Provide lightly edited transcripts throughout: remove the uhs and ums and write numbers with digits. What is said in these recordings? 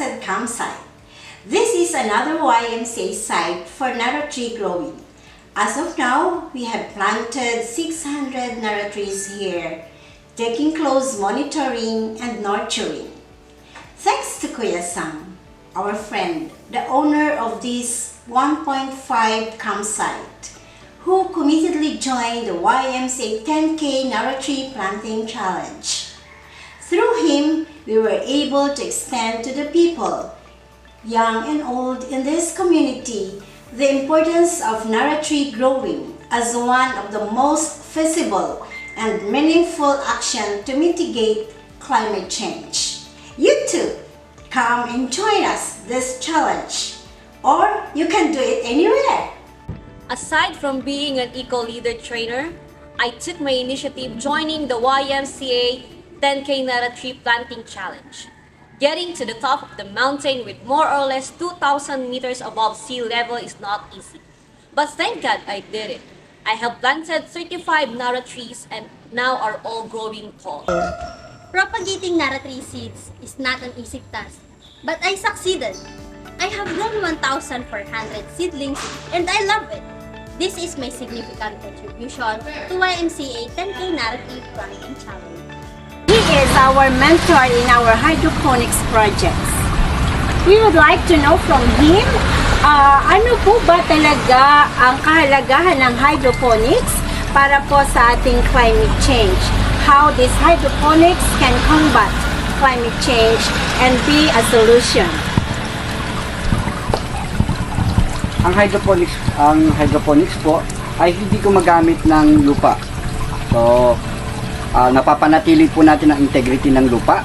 Blessed Campsite. This is another YMCA site for narrow tree growing. As of now, we have planted 600 narrow trees here, taking close monitoring and nurturing. Thanks to Kuya Sam, our friend, the owner of this 1.5 campsite, who committedly joined the YMCA 10K Narrow Tree Planting Challenge. Through him, we were able to extend to the people, young and old in this community, the importance of narrow tree growing as one of the most feasible and meaningful action to mitigate climate change. You too, come and join us this challenge, or you can do it anywhere. Aside from being an eco-leader trainer, I took my initiative joining the YMCA 10K Narrow Tree Planting Challenge. Getting to the top of the mountain with more or less 2,000 meters above sea level is not easy. But thank God I did it. I have planted 35 narrow trees and now are all growing tall. Propagating narrow tree seeds is not an easy task, but I succeeded. I have grown 1,400 seedlings and I love it. This is my significant contribution to YMCA 10K Narrow Tree Planting Challenge. He is our mentor in our hydroponics projects. We would like to know from him, ano po ba talaga ang kahalagahan ng hydroponics para po sa ating climate change? How this hydroponics can combat climate change and be a solution. Ang hydroponics po ay hindi gumagamit ng lupa. So, napapanatili po natin ang integrity ng lupa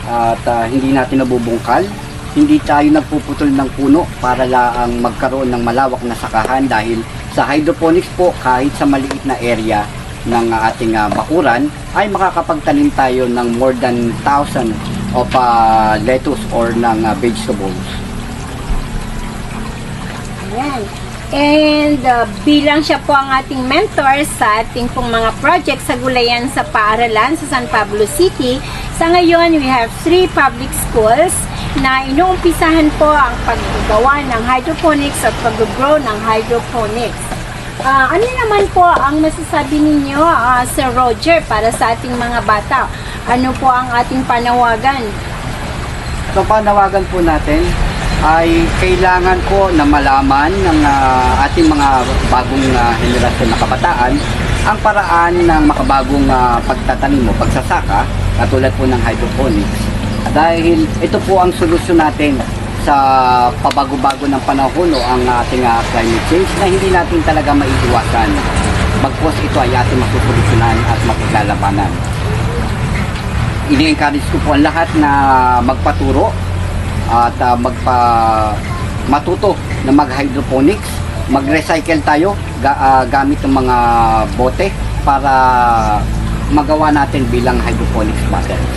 at hindi natin nabubungkal. Hindi tayo nagpuputol ng puno para lang magkaroon ng malawak na sakahan dahil sa hydroponics po kahit sa maliit na area ng ating bakuran ay makakapagtanim tayo ng more than 1,000 of lettuce or ng vegetables. Ayan. And bilang siya po ang ating mentor sa ating pong mga project sa gulayan sa paaralan sa San Pablo City, sa ngayon we have 3 public schools na inuumpisahan po ang paggawa ng hydroponics at pag-grow ng hydroponics. Ano naman po ang masasabi ninyo, Sir Roger, para sa ating mga bata? Ano po ang ating panawagan? So, panawagan po natin ay kailangan ko na malaman ng ating mga bagong henerasyon na kabataan ang paraan ng makabagong pagtatanim o pagsasaka katulad po ng hydroponics. Dahil ito po ang solusyon natin sa pabago-bago ng panahon o ang ating climate change na hindi natin talaga maiiwasan. Bagkus ito ay ating masusolusyonan at mapaglalabanan. Ini-encourage ko po ang lahat na magpaturo at matuto na mag-hydroponics, mag-recycle tayo gamit ng mga bote para magawa natin bilang hydroponics models.